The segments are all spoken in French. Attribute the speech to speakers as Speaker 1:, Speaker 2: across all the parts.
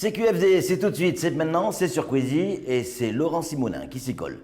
Speaker 1: CQFD, c'est tout de suite, c'est maintenant, c'est sur Quizy et c'est Laurent Simonin qui s'y colle.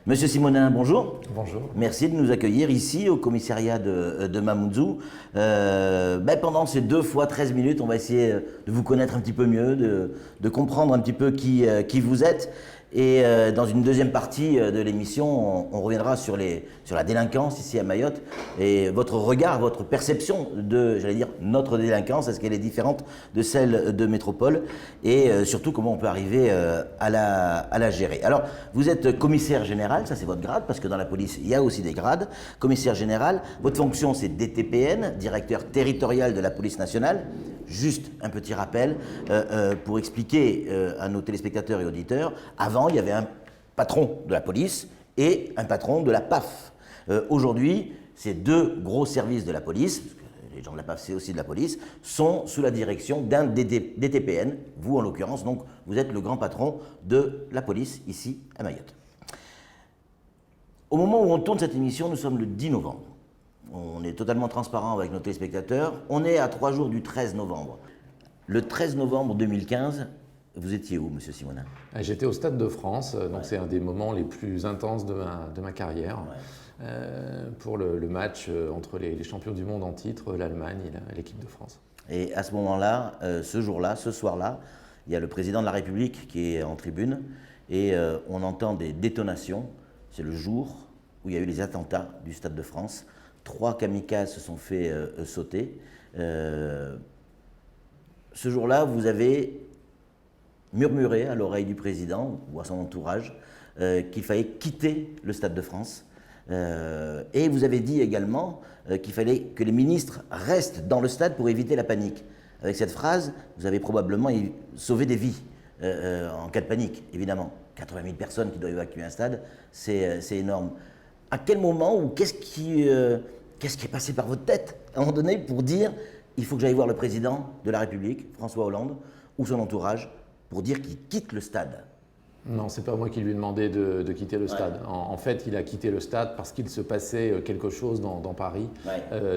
Speaker 1: Monsieur Simonin, bonjour.
Speaker 2: Bonjour.
Speaker 1: Merci de nous accueillir ici au commissariat de Mamoudzou. Pendant ces 2 fois 13 minutes, on va essayer de vous connaître un petit peu mieux, de comprendre un petit peu qui vous êtes. Et dans une deuxième partie de l'émission, on reviendra sur la délinquance ici à Mayotte et votre regard, votre perception de, j'allais dire, notre délinquance. Est-ce qu'elle est différente de celle de métropole? Et surtout, comment on peut arriver à la gérer. Alors, vous êtes commissaire général, ça c'est votre grade, parce que dans la police, il y a aussi des grades. Commissaire général, votre fonction c'est DTPN, directeur territorial de la police nationale. Juste un petit rappel pour expliquer à nos téléspectateurs et auditeurs. Avant, il y avait un patron de la police et un patron de la PAF. Aujourd'hui, ces 2 gros services de la police, parce que les gens de la PAF c'est aussi de la police, sont sous la direction d'un DTPN. Vous en l'occurrence, donc vous êtes le grand patron de la police ici à Mayotte. Au moment où on tourne cette émission, nous sommes le 10 novembre. On est totalement transparent avec nos téléspectateurs. On est à 3 jours du 13 novembre. Le 13 novembre 2015, vous étiez où, monsieur Simonin?
Speaker 2: J'étais au Stade de France, donc c'est un des moments les plus intenses de ma carrière. Pour le match entre les champions du monde en titre, l'Allemagne et l'équipe de France.
Speaker 1: Et à ce moment-là, ce jour-là, ce soir-là, il y a le président de la République qui est en tribune et on entend des détonations. C'est le jour où il y a eu les attentats du Stade de France. 3 kamikazes se sont fait sauter. Ce jour-là, vous avez murmuré à l'oreille du président ou à son entourage qu'il fallait quitter le Stade de France. Et vous avez dit également qu'il fallait que les ministres restent dans le stade pour éviter la panique. Avec cette phrase, vous avez probablement sauvé des vies en cas de panique, évidemment. 80 000 personnes qui doivent évacuer un stade, c'est énorme. À quel moment ou qu'est-ce qui est passé par votre tête à un moment donné pour dire il faut que j'aille voir le président de la République, François Hollande, ou son entourage, pour dire qu'il quitte le stade?
Speaker 2: Non, c'est pas moi qui lui ai demandé de quitter le stade. En fait, il a quitté le stade parce qu'il se passait quelque chose dans Paris,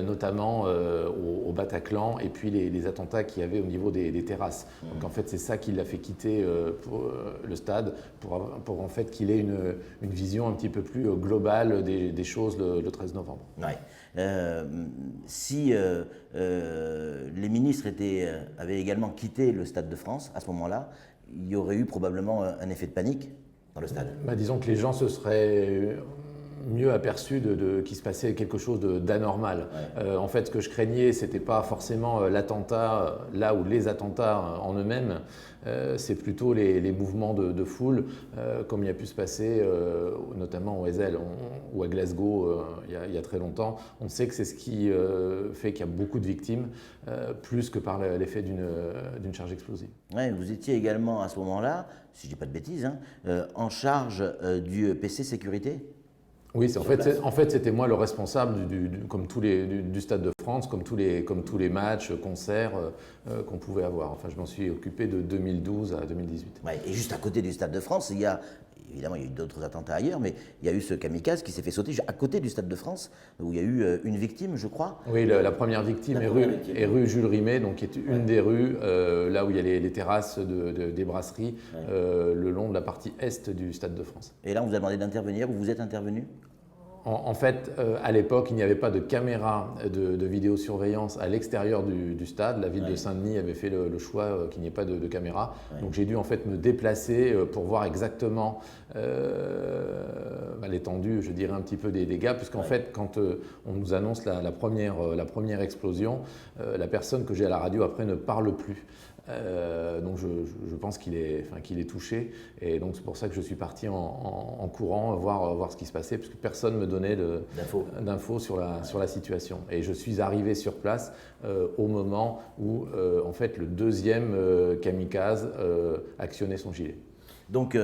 Speaker 2: notamment au Bataclan, et puis les attentats qu'il y avait au niveau des terrasses. Donc en fait, c'est ça qui l'a fait quitter le stade, pour en fait qu'il ait une vision un petit peu plus globale des choses le 13 novembre.
Speaker 1: Si les ministres avaient également quitté le Stade de France à ce moment-là, il y aurait eu probablement un effet de panique dans le stade.
Speaker 2: Disons que les gens se seraient mieux aperçus qu'il se passait quelque chose d'anormal. En fait, ce que je craignais, ce n'était pas forcément l'attentat, là où les attentats en eux-mêmes, c'est plutôt les mouvements de foule, comme il a pu se passer notamment au Heysel ou à Glasgow il y a très longtemps. On sait que c'est ce qui fait qu'il y a beaucoup de victimes, plus que par l'effet d'une charge explosive.
Speaker 1: Vous étiez également à ce moment-là, si je ne dis pas de bêtises, en charge du PC sécurité?
Speaker 2: Oui, en fait, c'était moi le responsable comme du Stade de France, comme tous les matchs, concerts qu'on pouvait avoir. Enfin, je m'en suis occupé de 2012 à 2018.
Speaker 1: Et juste à côté du Stade de France, évidemment, il y a eu d'autres attentats ailleurs, mais il y a eu ce kamikaze qui s'est fait sauter à côté du Stade de France, où il y a eu une victime, je crois.
Speaker 2: Oui, la première victime est rue Jules Rimet, donc qui est une des rues là où il y a les terrasses des brasseries, le long de la partie est du Stade de France.
Speaker 1: Et là, on vous a demandé d'intervenir, ou vous êtes intervenu?
Speaker 2: En fait, à l'époque, il n'y avait pas de caméra de vidéosurveillance à l'extérieur du stade. La ville de Saint-Denis avait fait le choix qu'il n'y ait pas de caméra. Donc j'ai dû en fait me déplacer pour voir exactement l'étendue, je dirais un petit peu des dégâts, puisqu'en fait, quand on nous annonce la première explosion, la personne que j'ai à la radio après ne parle plus. Donc je pense qu'il est touché, et donc c'est pour ça que je suis parti en courant voir ce qui se passait, puisque personne ne me donnait d'infos sur la situation. Et je suis arrivé sur place au moment où en fait le deuxième kamikaze actionnait son gilet.
Speaker 1: Donc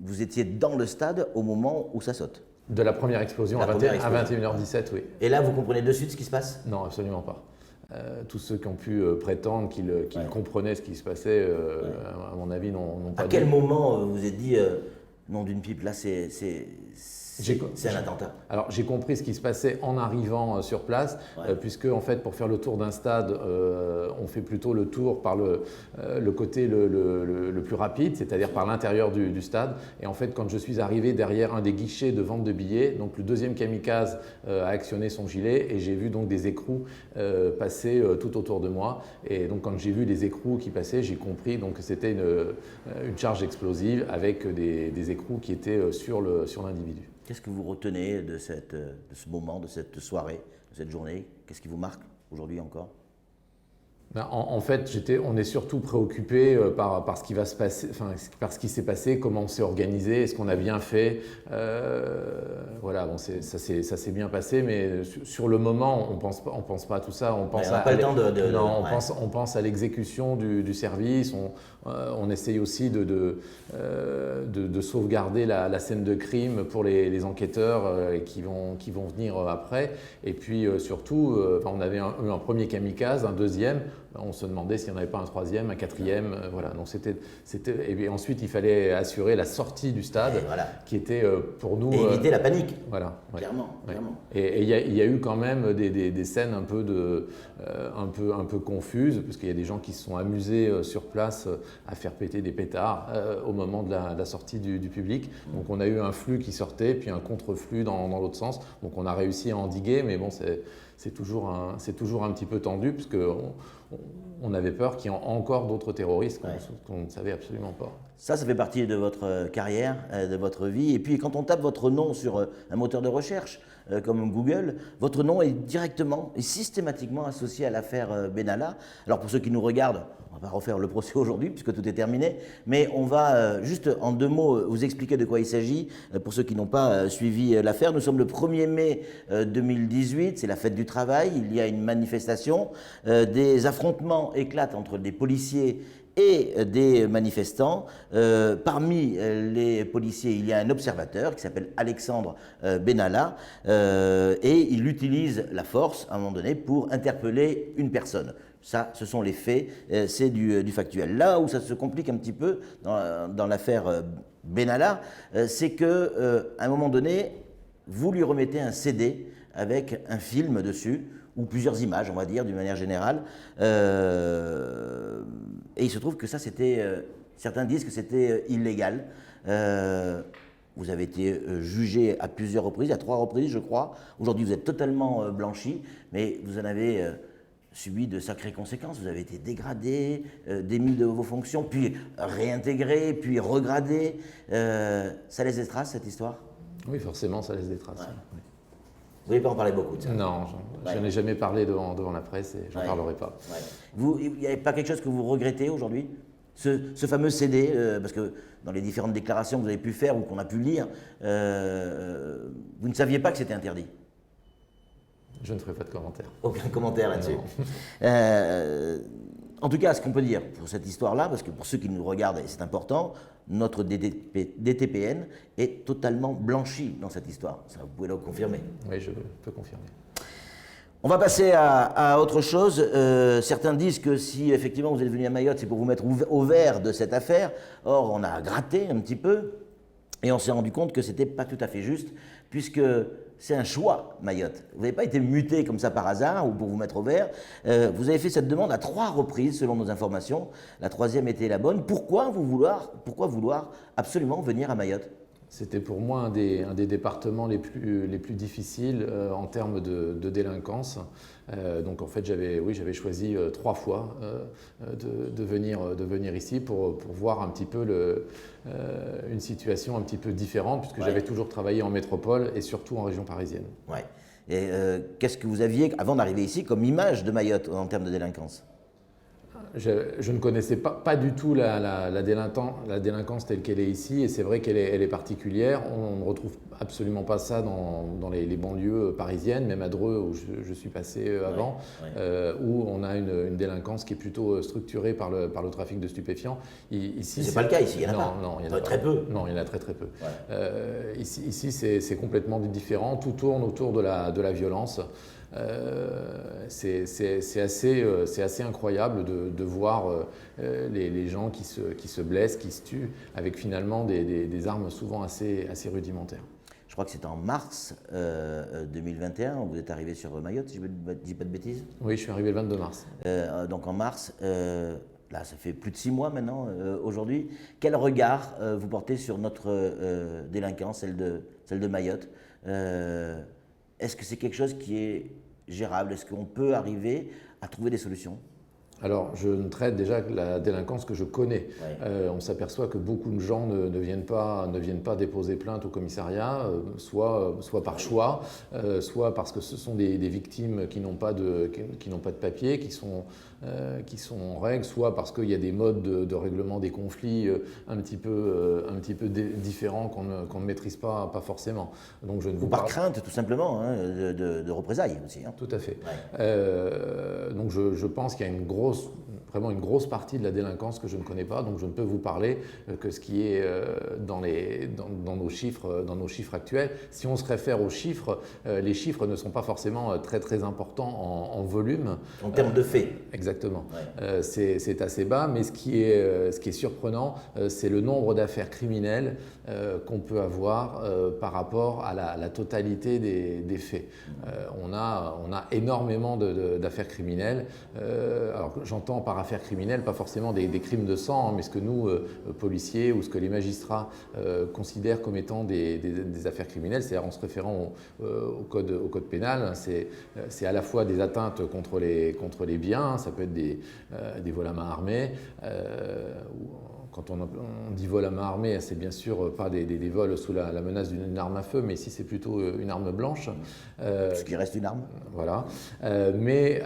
Speaker 1: vous étiez dans le stade au moment où ça saute?
Speaker 2: De la première explosion
Speaker 1: La
Speaker 2: à
Speaker 1: première
Speaker 2: 21h17, oui.
Speaker 1: Et là, vous comprenez de suite ce qui se passe?
Speaker 2: Non, absolument pas. Tous ceux qui ont pu prétendre qu'ils comprenaient ce qui se passait, à mon avis, n'ont pas
Speaker 1: À quel
Speaker 2: dit.
Speaker 1: moment vous vous êtes dit, nom d'une pipe, là, c'est un attentat?
Speaker 2: Alors j'ai compris ce qui se passait en arrivant sur place, puisque en fait pour faire le tour d'un stade, on fait plutôt le tour par le côté le plus rapide, c'est-à-dire par l'intérieur du stade. Et en fait quand je suis arrivé derrière un des guichets de vente de billets, donc le deuxième kamikaze a actionné son gilet et j'ai vu donc des écrous passer tout autour de moi. Et donc quand j'ai vu les écrous qui passaient, j'ai compris donc que c'était une charge explosive avec des écrous qui étaient sur l'individu.
Speaker 1: Qu'est-ce que vous retenez de ce moment, de cette soirée, de cette journée? Qu'est-ce qui vous marque aujourd'hui encore?
Speaker 2: En fait, on est surtout préoccupé par ce qui va se passer, enfin, par ce qui s'est passé, comment on s'est organisé, est-ce qu'on a bien fait. Voilà, bon, ça s'est bien passé, mais sur le moment, on pense pas à tout ça. On pense on pense à l'exécution du service. On essaye aussi de sauvegarder la scène de crime pour les enquêteurs qui vont venir après. Et puis surtout, on avait eu un premier kamikaze, un deuxième. On se demandait s'il n'y en avait pas un troisième, un quatrième. Voilà. Donc et puis ensuite, il fallait assurer la sortie du stade, qui était pour nous.
Speaker 1: Et éviter la panique.
Speaker 2: Voilà.
Speaker 1: Clairement.
Speaker 2: Et il y a eu quand même des scènes un peu confuses, parce qu'il y a des gens qui se sont amusés sur place à faire péter des pétards au moment de la sortie du public. Donc on a eu un flux qui sortait, puis un contre-flux dans l'autre sens. Donc on a réussi à endiguer, mais bon, c'est toujours un petit peu tendu, parce qu'on avait peur qu'il y ait encore d'autres terroristes qu'on ne savait absolument pas.
Speaker 1: Ça fait partie de votre carrière, de votre vie. Et puis quand on tape votre nom sur un moteur de recherche comme Google, votre nom est directement et systématiquement associé à l'affaire Benalla. Alors pour ceux qui nous regardent, on ne va pas refaire le procès aujourd'hui puisque tout est terminé, mais on va juste en 2 mots vous expliquer de quoi il s'agit. Pour ceux qui n'ont pas suivi l'affaire, nous sommes le 1er mai 2018, c'est la fête du travail, il y a une manifestation, des affrontements éclatent entre des policiers et des manifestants. Parmi les policiers, il y a un observateur qui s'appelle Alexandre Benalla et il utilise la force à un moment donné pour interpeller une personne. Ça, ce sont les faits, c'est du factuel. Là où ça se complique un petit peu dans l'affaire Benalla, c'est qu'à un moment donné, vous lui remettez un CD avec un film dessus, ou plusieurs images, on va dire, d'une manière générale. Et il se trouve que ça, certains disent que c'était illégal. Vous avez été jugé à plusieurs reprises, à 3 reprises, je crois. Aujourd'hui, vous êtes totalement blanchi, mais vous en avez subi de sacrées conséquences. Vous avez été dégradé, démis de vos fonctions, puis réintégré, puis regradé. Ça laisse des traces, cette histoire?
Speaker 2: Oui, forcément, ça laisse des traces. Ouais. Oui.
Speaker 1: Vous n'avez pas en parlé beaucoup de ça?
Speaker 2: Non, je n'ai jamais parlé devant la presse et je n'en parlerai pas.
Speaker 1: Il n'y a pas quelque chose que vous regrettez aujourd'hui? Ce fameux CD, parce que dans les différentes déclarations que vous avez pu faire ou qu'on a pu lire, vous ne saviez pas que c'était interdit?
Speaker 2: Je ne ferai pas de commentaire.
Speaker 1: Aucun commentaire là-dessus. En tout cas, ce qu'on peut dire pour cette histoire-là, parce que pour ceux qui nous regardent, et c'est important, notre DTPN est totalement blanchi dans cette histoire. Ça, vous pouvez le confirmer.
Speaker 2: Oui, je peux confirmer.
Speaker 1: On va passer à autre chose. Certains disent que si effectivement vous êtes venu à Mayotte, c'est pour vous mettre au vert de cette affaire. Or, on a gratté un petit peu et on s'est rendu compte que ce n'était pas tout à fait juste, puisque c'est un choix, Mayotte. Vous n'avez pas été muté comme ça par hasard ou pour vous mettre au vert. Vous avez fait cette demande à 3 reprises, selon nos informations. La 3e était la bonne. Pourquoi vouloir absolument venir à Mayotte?
Speaker 2: C'était pour moi un des départements les plus difficiles en termes de délinquance. Donc en fait, j'avais choisi 3 fois de venir ici pour voir un petit peu une situation un petit peu différente, puisque j'avais toujours travaillé en métropole et surtout en région parisienne.
Speaker 1: Ouais. Et qu'est-ce que vous aviez, avant d'arriver ici, comme image de Mayotte en termes de délinquance?
Speaker 2: Je ne connaissais pas du tout la délinquance telle qu'elle est ici, et c'est vrai qu'elle est particulière. On ne retrouve absolument pas ça dans les banlieues parisiennes, même à Dreux où je suis passé avant, où on a une délinquance qui est plutôt structurée par le trafic de stupéfiants.
Speaker 1: Ici, c'est pas le cas ici, il y en a pas.
Speaker 2: Non, il y en a
Speaker 1: très peu.
Speaker 2: Non, il y en a très peu. Ici, c'est complètement différent. Tout tourne autour de la violence. C'est assez incroyable de voir les gens qui se blessent, qui se tuent, avec finalement des armes souvent assez rudimentaires.
Speaker 1: Je crois que c'était en mars 2021, vous êtes arrivé sur Mayotte, si je ne dis pas de bêtises.
Speaker 2: Oui, je suis arrivé le 22 mars.
Speaker 1: Donc en mars, là ça fait plus de 6 mois maintenant, aujourd'hui. Quel regard vous portez sur notre délinquance, celle de Mayotte? Est-ce que c'est quelque chose qui est gérable? Est-ce qu'on peut arriver à trouver des solutions?
Speaker 2: Alors, je ne traite déjà que la délinquance que je connais. On s'aperçoit que beaucoup de gens ne viennent pas déposer plainte au commissariat, soit par choix, soit parce que ce sont des victimes qui n'ont pas de papier, qui sont en règle, soit parce qu'il y a des modes de règlement des conflits un petit peu différents qu'on ne maîtrise pas forcément. Donc je ne vous
Speaker 1: par crainte tout simplement de représailles aussi.
Speaker 2: Tout à fait. Donc je pense qu'il y a vraiment une grosse partie de la délinquance que je ne connais pas, donc je ne peux vous parler que ce qui est dans nos chiffres actuels. Si on se réfère aux chiffres, les chiffres ne sont pas forcément très importants en volume.
Speaker 1: En termes de faits.
Speaker 2: Exactement. C'est assez bas, mais ce qui est surprenant, c'est le nombre d'affaires criminelles qu'on peut avoir par rapport à la totalité des faits. On a énormément d'affaires criminelles. Alors j'entends par affaires criminelles pas forcément des crimes de sang, mais ce que nous, policiers, ou ce que les magistrats considèrent comme étant des affaires criminelles, c'est-à-dire en se référant au code pénal, c'est à la fois des atteintes contre les biens, ça peut être des vols à main armée, quand on dit vol à main armée, c'est bien sûr pas des vols sous la menace d'une arme à feu, mais ici c'est plutôt une arme blanche.
Speaker 1: Ce qui reste une arme.
Speaker 2: Voilà. Mais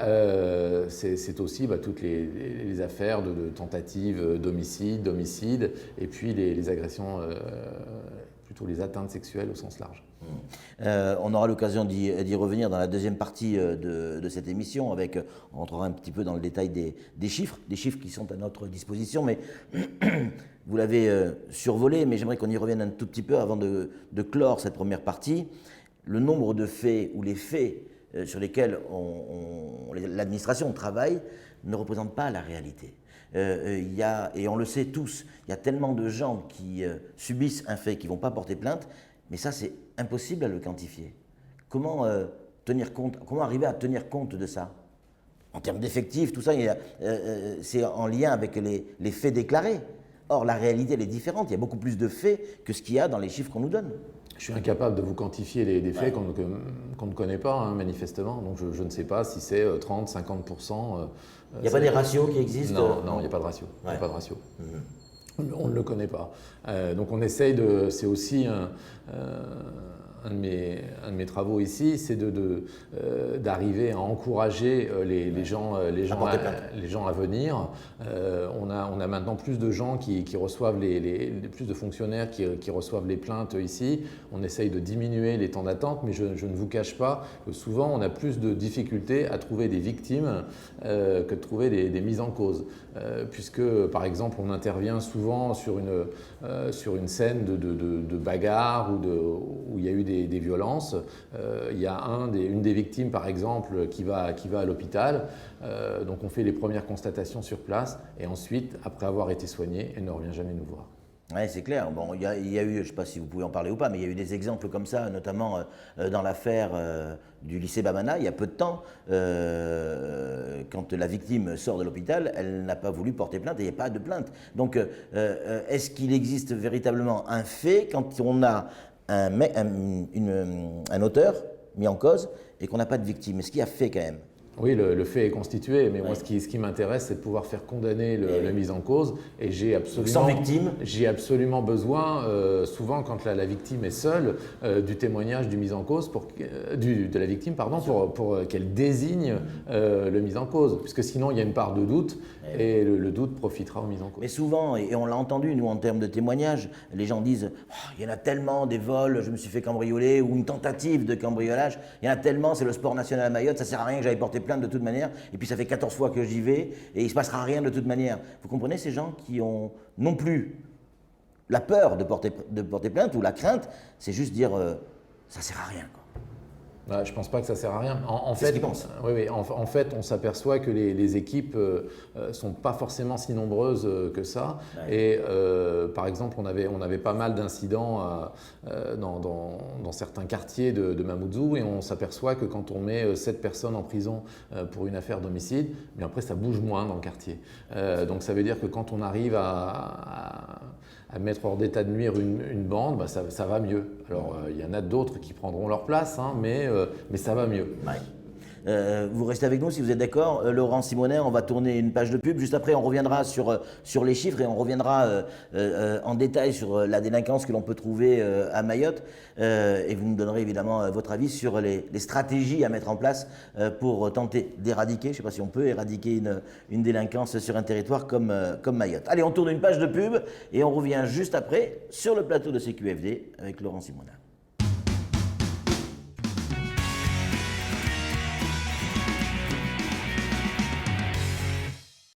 Speaker 2: c'est aussi toutes les affaires de tentatives d'homicide, et puis les agressions, plutôt les atteintes sexuelles au sens large.
Speaker 1: On aura l'occasion d'y revenir dans la deuxième partie de cette émission. On rentrera un petit peu dans le détail des chiffres qui sont à notre disposition, mais vous l'avez survolé, mais j'aimerais qu'on y revienne un tout petit peu avant de clore cette première partie. Le nombre de faits ou les faits sur lesquels l'administration travaille ne représentent pas la réalité. Et on le sait tous, il y a tellement de gens qui subissent un fait, qui ne vont pas porter plainte, mais ça c'est impossible à le quantifier. Comment arriver à tenir compte de ça? En termes d'effectifs, tout ça, c'est en lien avec les faits déclarés. Or, la réalité, elle est différente. Il y a beaucoup plus de faits que ce qu'il y a dans les chiffres qu'on nous donne.
Speaker 2: Je suis incapable de vous quantifier des faits qu'on ne connaît pas, manifestement. Donc, je ne sais pas si c'est 30, 50%.
Speaker 1: Il n'y a pas des ratios qui existent?
Speaker 2: Non, il n'y a pas de ratio.
Speaker 1: Ouais.
Speaker 2: Il n'y a pas de ratio. On ne le connaît pas. Donc, on essaye de... C'est aussi un de mes travaux ici, c'est d'arriver à encourager les gens à venir. On a maintenant plus de gens qui reçoivent plus de fonctionnaires qui reçoivent les plaintes ici. On essaye de diminuer les temps d'attente, mais je ne vous cache pas que souvent on a plus de difficultés à trouver des victimes que de trouver des mises en cause. Puisque par exemple on intervient souvent sur une scène de bagarre où il y a eu des violences. Il y a une des victimes par exemple qui va à l'hôpital, donc on fait les premières constatations sur place et ensuite après avoir été soignée, elle ne revient jamais nous voir.
Speaker 1: Oui, c'est clair. Bon, il y a eu, je ne sais pas si vous pouvez en parler ou pas, mais il y a eu des exemples comme ça, notamment dans l'affaire du lycée Bamana, il y a peu de temps, quand la victime sort de l'hôpital, elle n'a pas voulu porter plainte et il n'y a pas de plainte. Donc, est-ce qu'il existe véritablement un fait quand on a un auteur mis en cause et qu'on n'a pas de victime? Est-ce qu'il y a fait quand même?
Speaker 2: Oui, le fait est constitué, mais moi, ce qui m'intéresse, c'est de pouvoir faire condamner le mis en cause. Et
Speaker 1: sans victime.
Speaker 2: J'ai absolument besoin, souvent quand la victime est seule, du témoignage du mis en cause, de la victime, pardon, pour qu'elle désigne le mis en cause. Puisque sinon, il y a une part de doute, et le doute profitera au mis en cause.
Speaker 1: Mais souvent, et on l'a entendu, nous, en termes de témoignages, les gens disent oh, il y en a tellement des vols, je me suis fait cambrioler, ou une tentative de cambriolage, il y en a tellement, c'est le sport national à Mayotte, ça sert à rien que j'aille porter plainte de toute manière, et puis ça fait 14 fois que j'y vais, et il ne se passera rien de toute manière. Vous comprenez, ces gens qui ont non plus la peur de porter plainte, ou la crainte, c'est juste dire ça sert à rien, quoi.
Speaker 2: Je ne pense pas que ça sert à rien. En
Speaker 1: C'est
Speaker 2: fait,
Speaker 1: ce qu'ils pensent.
Speaker 2: Oui, en fait, on s'aperçoit que les équipes ne sont pas forcément si nombreuses que ça.
Speaker 1: Ouais.
Speaker 2: Et par exemple, on avait pas mal d'incidents dans certains quartiers de Mamoudzou, et on s'aperçoit que quand on met 7 personnes en prison pour une affaire d'homicide, mais après ça bouge moins dans le quartier. Donc ça veut dire que quand on arrive à mettre hors d'état de nuire une bande, ça va mieux. Alors il y en a d'autres qui prendront leur place, hein, mais ça va mieux.
Speaker 1: Ouais. Vous restez avec nous si vous êtes d'accord. Laurent Simonet, on va tourner une page de pub. Juste après, on reviendra sur les chiffres et on reviendra en détail sur la délinquance que l'on peut trouver à Mayotte. Et vous nous donnerez évidemment votre avis sur les stratégies à mettre en place pour tenter d'éradiquer, je ne sais pas si on peut éradiquer une délinquance sur un territoire comme Mayotte. Allez, on tourne une page de pub et on revient juste après sur le plateau de CQFD avec Laurent Simonet.